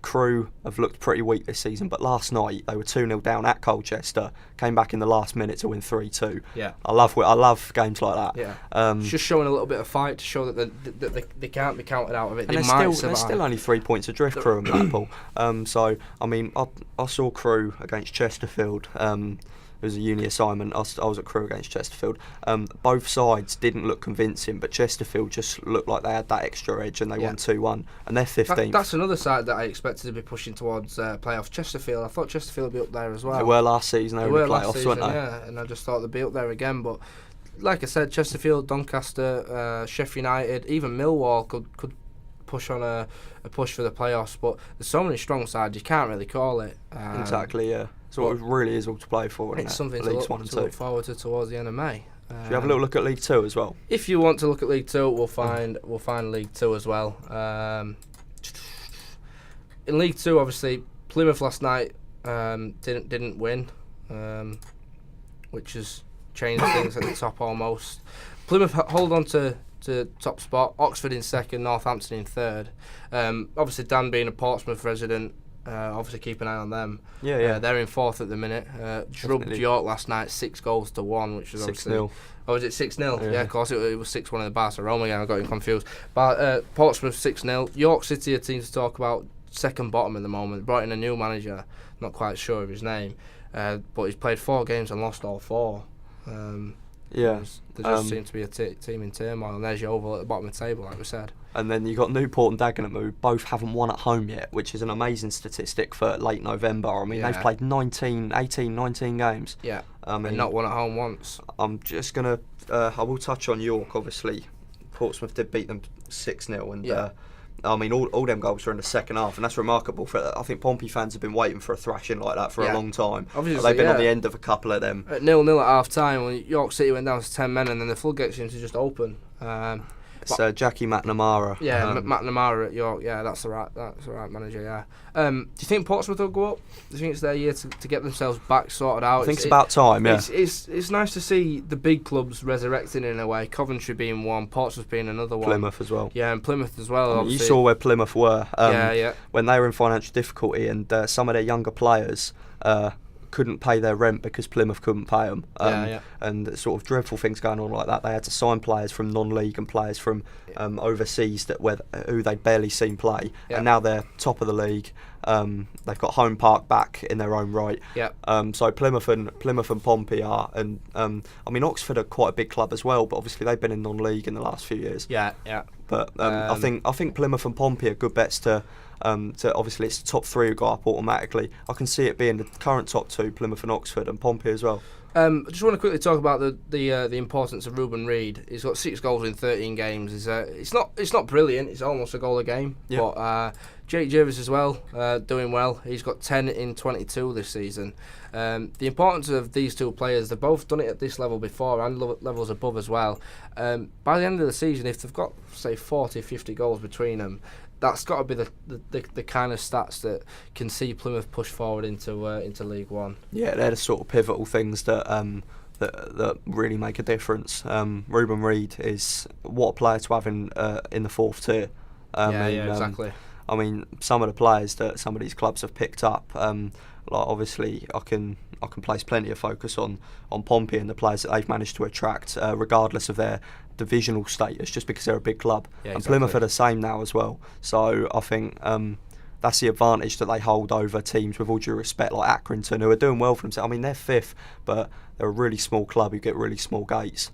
Crewe have looked pretty weak this season, but last night they were 2-0 down at Colchester. Came back in the last minute to win 3-2. Yeah, I love games like that. Yeah, it's just showing a little bit of fight to show that they can't be counted out of it. And they're still only 3 points adrift, Crewe and Blackpool. So I mean, I saw Crewe against Chesterfield. It was a uni assignment. I was at Crewe against Chesterfield. Both sides didn't look convincing, but Chesterfield just looked like they had that extra edge, and they won 2-1, and they're 15th. That's another side that I expected to be pushing towards playoffs. Chesterfield, I thought Chesterfield would be up there as well. They were last season. They were in the playoffs, weren't they? Yeah, and I just thought they'd be up there again. But like I said, Chesterfield, Doncaster, Sheffield United, even Millwall could push on a push for the playoffs. But there's so many strong sides, you can't really call it. Exactly, yeah. So it really is all to play for. It's something to look forward to towards the end of May. Should we have a little look at League 2 as well? If you want to look at League 2, we'll find League 2 as well. in League Two, obviously Plymouth last night didn't win, which has changed things at the top almost. Plymouth hold on to top spot. Oxford in second, Northampton in third. Obviously Dan being a Portsmouth resident, obviously keep an eye on them. Yeah. They're in fourth at the minute. Drubbed York last night 6-1, which was 6-0. Oh, was it 6-0? Yeah, of course it was 6-1 in the Barcelona game. I got you confused. But Portsmouth 6-0. York City, a team to talk about, second bottom at the moment. Brought in a new manager, not quite sure of his name, but he's played 4 games and lost all 4. There just seems to be a team in turmoil, and there's Yeovil at the bottom of the table, like we said. And then you got Newport and Dagenham, who both haven't won at home yet, which is an amazing statistic for late November. I mean, they've played 19 games. Yeah, I mean, and not won at home once. I'm just going to... I will touch on York, obviously. Portsmouth did beat them 6-0, and... I mean, all them goals were in the second half, and that's remarkable. I think Pompey fans have been waiting for a thrashing like that for a long time. Obviously, they've been on the end of a couple of them. At 0-0 at half time, when York City went down to 10 men, and then the floodgates seemed to just open. It's Jackie McNamara. Yeah, McNamara at York. Yeah, that's the right manager. Yeah. Do you think Portsmouth will go up? Do you think it's their year to get themselves back sorted out? I think it's about time. Yeah. It's nice to see the big clubs resurrecting in a way. Coventry being one, Portsmouth being another one. Plymouth as well. Yeah, and Plymouth as well. I mean, you saw where Plymouth were. Yeah. When they were in financial difficulty, and some of their younger players couldn't pay their rent because Plymouth couldn't pay them. And sort of dreadful things going on like that. They had to sign players from non-league and players from overseas who they'd barely seen play. And now they're top of the league. They've got home park back in their own right. So Plymouth and Pompey are, and I mean Oxford are quite a big club as well, but obviously they've been in non-league in the last few years. But I think Plymouth and Pompey are good bets to obviously it's the top 3 who go up automatically. I can see it being the current top 2, Plymouth and Oxford, and Pompey as well. I just want to quickly talk about the importance of Ruben Reid. He's got 6 goals in 13 games. It's not brilliant. It's almost a goal a game. But Jake Jervis as well, doing well. He's got 10 in 22 this season. The importance of these 2 players, they've both done it at this level before and levels above as well. By the end of the season, if they've got say 40, 50 goals between them, that's got to be the kind of stats that can see Plymouth push forward into League One. Yeah, they're the sort of pivotal things that really make a difference. Ruben Reid is what a player to have in the 4th tier. Exactly. I mean, some of the players that some of these clubs have picked up, like obviously I can place plenty of focus on Pompey and the players that they've managed to attract, regardless of their divisional status, just because they're a big club. And Plymouth are the same now as well. So I think that's the advantage that they hold over teams, with all due respect, like Accrington, who are doing well for themselves. I mean, they're 5th, but they're a really small club who get really small gates.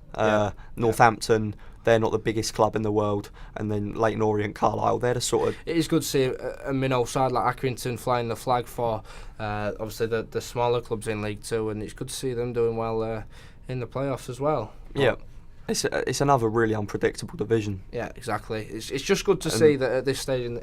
Northampton, they're not the biggest club in the world, and then Leyton Orient, Carlisle, they're the sort of... It is good to see a minnow side like Accrington flying the flag for obviously the smaller clubs in League Two, and it's good to see them doing well in the playoffs as well. Yeah. It's another really unpredictable division. Yeah, exactly. It's just good to see that at this stage in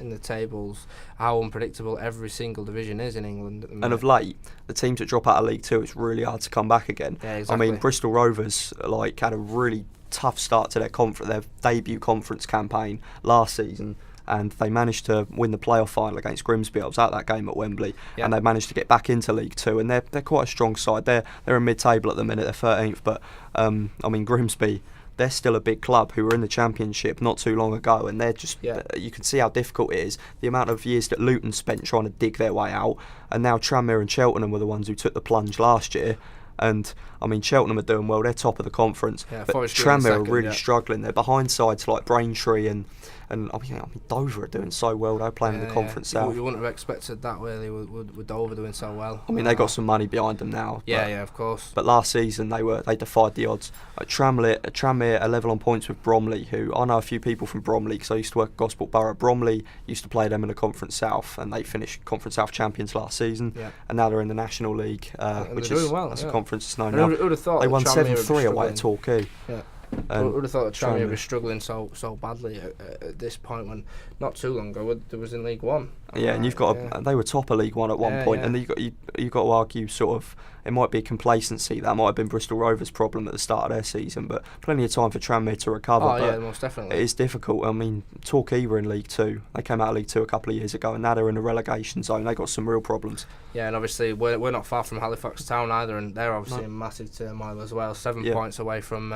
the tables, how unpredictable every single division is in England at the minute. And of late, the teams that drop out of League Two, it's really hard to come back again. Yeah, exactly. I mean, Bristol Rovers had a really tough start to their debut conference campaign last season, and they managed to win the playoff final against Grimsby. I was at that game at Wembley, and they managed to get back into League Two, and they're quite a strong side. They're in mid-table at the minute, they're 13th, but I mean Grimsby, they're still a big club who were in the Championship not too long ago, and they're just you can see how difficult it is, the amount of years that Luton spent trying to dig their way out, and now Tranmere and Cheltenham were the ones who took the plunge last year. And I mean, Cheltenham are doing well; they're top of the conference. But Tranmere are really struggling. They're behind sides like Braintree and I mean Dover are doing so well. They're playing in the Conference South. You wouldn't have expected that, really, with Dover doing so well. I mean, they got some money behind them now. Yeah, of course. But last season they defied the odds. Tranmere are level on points with Bromley, who I know a few people from Bromley because I used to work at Gosport Borough. Bromley used to play them in the Conference South, and they finished Conference South champions last season. And now they're in the National League, which is that's a conference that's known now. Who'd have thought they won 7-3 away at Torquay. I would have thought that Tranmere was struggling so badly at this point, when not too long ago they was in League One. Yeah, and you've got they were top of League One at one point, and you've got to argue sort of it might be complacency. That might have been Bristol Rovers' problem at the start of their season, but plenty of time for Tranmere to recover. Oh yeah, most definitely. It is difficult. I mean, Torquay were in League Two. They came out of League Two a couple of years ago, and now they're in the relegation zone. They got some real problems. Yeah, and obviously we're not far from Halifax Town either, and they're obviously in massive turmoil as well. 7 points away from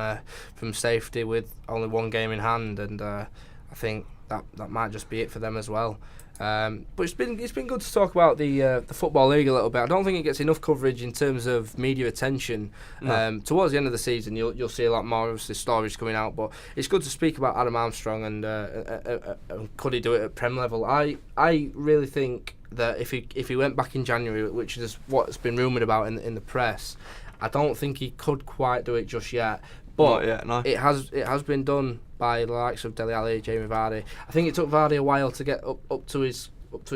safety with only one game in hand, and I think that might just be it for them as well. But it's been good to talk about the Football League a little bit. I don't think it gets enough coverage in terms of media attention. No. Towards the end of the season, you'll see a lot more obviously stories coming out. But it's good to speak about Adam Armstrong and could he do it at Prem level? I really think that if he went back in January, which is what's been rumoured about in the press, I don't think he could quite do it just yet. But it has been done by the likes of Dele Alli, Jamie Vardy. I think it took Vardy a while to get up to his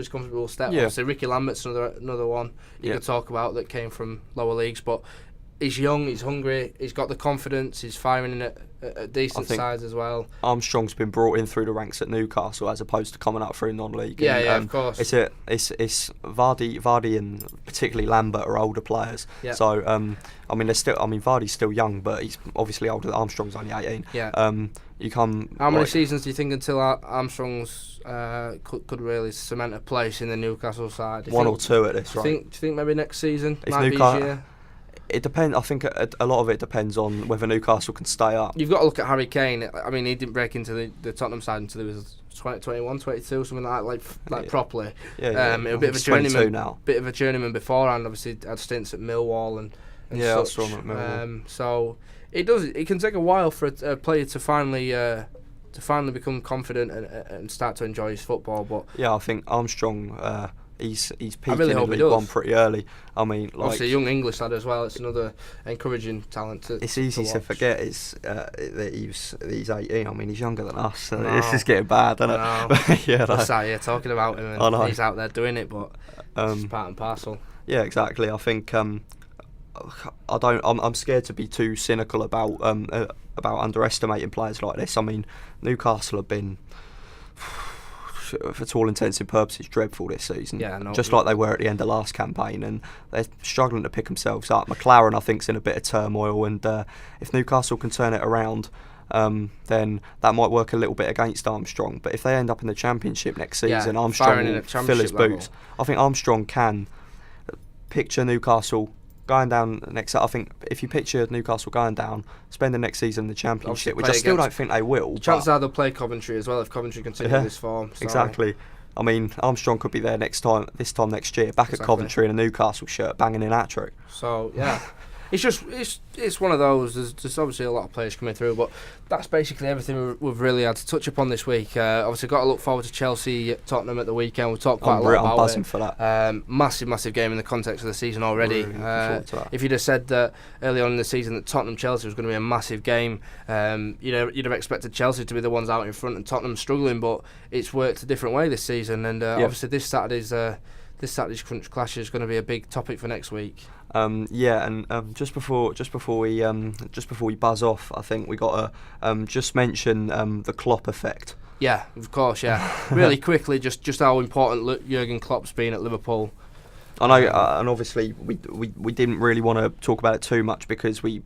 comfortable step. Yeah. Obviously, Ricky Lambert's another one you could talk about that came from lower leagues. But he's young, he's hungry, he's got the confidence, he's firing in at decent size as well. Armstrong's been brought in through the ranks at Newcastle as opposed to coming up through non-league. Of course. It's Vardy and particularly Lambert are older players. Yeah. So Vardy's still young, but he's obviously older. Armstrong's only 18. Yeah. How many seasons do you think until Armstrong's could really cement a place in the Newcastle side? One or two at this rate. Do you think maybe next season If might be his year? It depends. I think a lot of it depends on whether Newcastle can stay up. You've got to look at Harry Kane. I mean, he didn't break into the Tottenham side until he was 21, 22, something like properly. Yeah. A bit of a journeyman now. Bit of a journeyman beforehand. Obviously, had stints at Millwall and such. I saw him at Millwall. So it can take a while for a player to finally become confident and start to enjoy his football. But yeah, I think Armstrong. He's peaking really in League One pretty early. I mean, obviously a young English lad as well. It's another encouraging talent. It's easy to forget that he's 18. I mean, he's younger than us. So this is getting bad, isn't it? Yeah, that's out here talking about him, and he's out there doing it. But it's part and parcel. Yeah, exactly. I think I'm scared to be too cynical about underestimating players like this. I mean, Newcastle have been, for all intents and purposes, dreadful this season. Just like they were at the end of last campaign, and they're struggling to pick themselves up. McLaren, I think, is in a bit of turmoil, and if Newcastle can turn it around, then that might work a little bit against Armstrong. But if they end up in the Championship next season, Armstrong will fill his boots. I think Armstrong can picture Newcastle going down next. I think if you picture Newcastle going down, spend the next season in the Championship, which I still don't think they will. Chances are they'll play Coventry as well if Coventry continue this form. So. Exactly. I mean, Armstrong could be there this time next year, back at Coventry in a Newcastle shirt, banging in hat-trick. So yeah. It's one of those. There's obviously a lot of players coming through, but that's basically everything we've really had to touch upon this week. Obviously, got to look forward to Chelsea, Tottenham at the weekend. We've talked quite a lot about I'm buzzing for that. Massive game in the context of the season already. Really if you'd have said that early on in the season that Tottenham-Chelsea was going to be a massive game, you'd have expected Chelsea to be the ones out in front and Tottenham struggling, but it's worked a different way this season. And obviously, this Saturday's crunch clash is going to be a big topic for next week. Just before we buzz off, I think we got to just mention the Klopp effect. Yeah, of course. Yeah, really quickly, just how important Jurgen Klopp's been at Liverpool. I know, and obviously we didn't really want to talk about it too much because we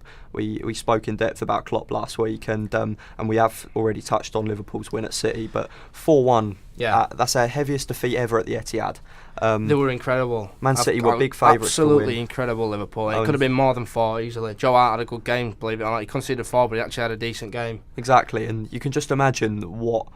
spoke in depth about Klopp last week, and we have already touched on Liverpool's win at City, but 4-1. Yeah, that's our heaviest defeat ever at the Etihad. They were incredible. Man City were big favourites to win. Absolutely incredible, Liverpool. It could have been more than 4 easily. Joe Hart had a good game, believe it or not. He conceded 4, but he actually had a decent game. Exactly, and you can just imagine what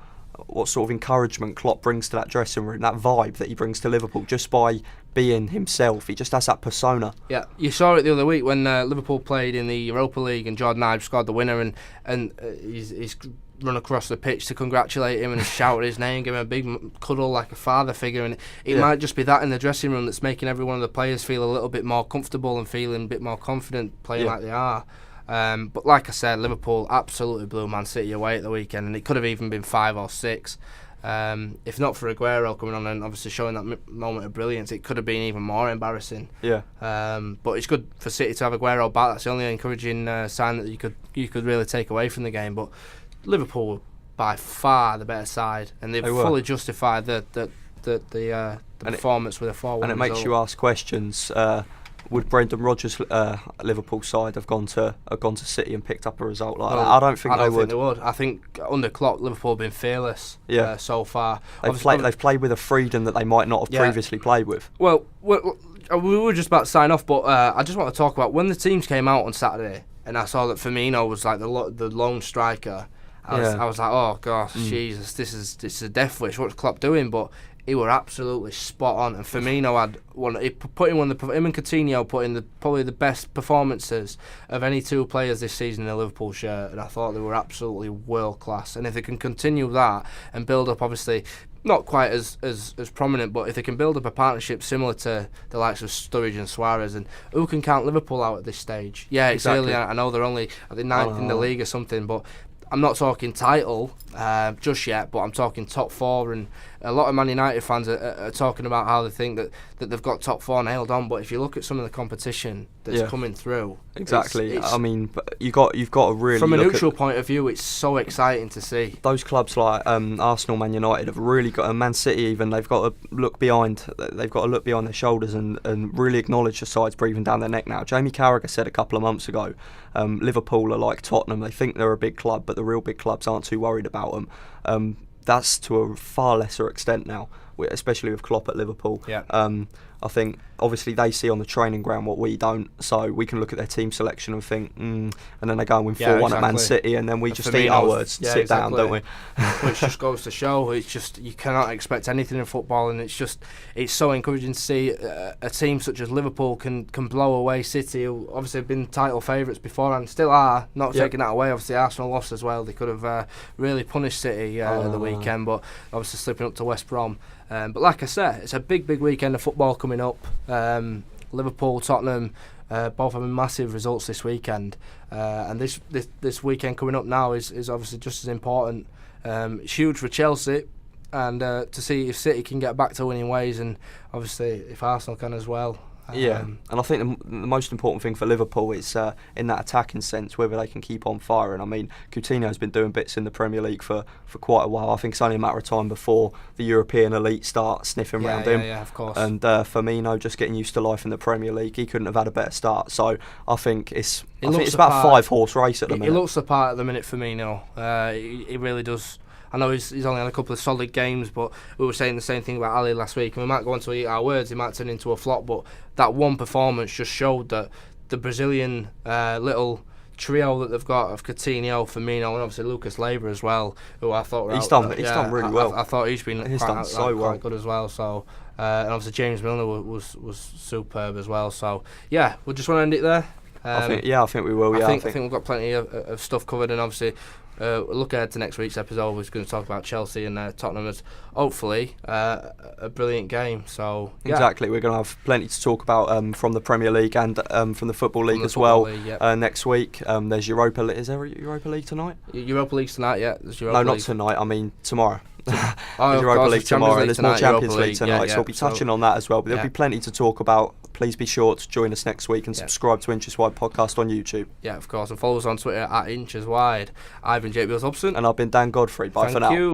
sort of encouragement Klopp brings to that dressing room, that vibe that he brings to Liverpool just by being himself. He just has that persona. Yeah, you saw it the other week when Liverpool played in the Europa League and Jordan Ibe scored the winner, and he's run across the pitch to congratulate him and shouted his name, give him a big cuddle like a father figure, and it might just be that in the dressing room that's making every one of the players feel a little bit more comfortable and feeling a bit more confident playing like they are. But like I said, Liverpool absolutely blew Man City away at the weekend, and it could have even been 5 or 6. If not for Aguero coming on and obviously showing that moment of brilliance, it could have been even more embarrassing. Yeah. But it's good for City to have Aguero back. That's the only encouraging sign that you could really take away from the game. But Liverpool were by far the better side, and they've fully justified the the performance with a 4-1 and it makes you ask questions. Would Brendan Rodgers' Liverpool side have gone to City and picked up a result like that? I don't think they would. I think under Klopp, Liverpool have been fearless so far. They've played with a freedom that they might not have previously played with. Well, we were just about to sign off, but I just want to talk about when the teams came out on Saturday and I saw that Firmino was like the lone striker. I was like, oh gosh, Jesus, this is a death wish. What's Klopp doing? But he were absolutely spot on, and Firmino had him and Coutinho put in probably the best performances of any two players this season in a Liverpool shirt, and I thought they were absolutely world class. And if they can continue that and build up, obviously not quite as prominent, but if they can build up a partnership similar to the likes of Sturridge and Suarez, and who can count Liverpool out at this stage? Yeah, it's early. I know they're only I think ninth in the league or something, but I'm not talking title just yet, but I'm talking top 4, and a lot of Man United fans are talking about how they think that they've got top 4 nailed on. But if you look at some of the competition that's coming through, exactly. I mean, but you've got to really, from a neutral point of view, it's so exciting to see. Those clubs like Arsenal, Man United have really got, and Man City even, they've got to look behind. They've got to look behind their shoulders and really acknowledge the sides breathing down their neck now. Jamie Carragher said a couple of months ago, Liverpool are like Tottenham. They think they're a big club, but the real big clubs aren't too worried about them. That's to a far lesser extent now, especially with Klopp at Liverpool. Yeah. I think obviously they see on the training ground what we don't, so we can look at their team selection and think, and then they go and win 4-1 at Man City, and then we just eat our words, sit down, don't we? Which just goes to show, it's just you cannot expect anything in football, and it's so encouraging to see a team such as Liverpool can blow away City, who obviously have been title favourites before and still are, not taking that away. Obviously Arsenal lost as well. They could have really punished City at the weekend, but obviously slipping up to West Brom. But like I said, it's a big weekend of football coming up. Liverpool, Tottenham, both having massive results this weekend, and this weekend coming up now is obviously just as important. It's huge for Chelsea, and to see if City can get back to winning ways, and obviously if Arsenal can as well. And I think the most important thing for Liverpool is in that attacking sense, whether they can keep on firing. I mean, Coutinho's been doing bits in the Premier League for quite a while. I think it's only a matter of time before the European elite start sniffing around him. Yeah, of course. And Firmino just getting used to life in the Premier League. He couldn't have had a better start. So I think it's about a 5-horse race at the minute. He looks the part at the minute, Firmino. He really does. I know he's only had a couple of solid games, but we were saying the same thing about Ali last week, and we might go on to eat our words, he might turn into a flop, but that one performance just showed that the Brazilian little trio that they've got of Coutinho, Firmino, and obviously Lucas Leiva as well, who I thought he's done really well. I thought he's been quite good as well. So and obviously James Milner was superb as well. So yeah, we just want to end it there. I think we will. I think we've got plenty of stuff covered, and obviously look ahead to next week's episode. We're going to talk about Chelsea and Tottenham as hopefully a brilliant game. So exactly, we're going to have plenty to talk about from the Premier League and from the Football League as well. Next week, there's Europa League. Is there a Europa League tonight? Europa League's tonight. Yeah, there's Europa League. Not tonight. I mean tomorrow. Europa League tomorrow, and there's more Champions League tonight, so we'll be touching on that as well. But there'll be plenty to talk about. Please be sure to join us next week and subscribe to Inches Wide Podcast on YouTube. Yeah, of course, and follow us on Twitter at Inches Wide. I've been Jake Bills-Hobson, and I've been Dan Godfrey. Bye for now. Thank you.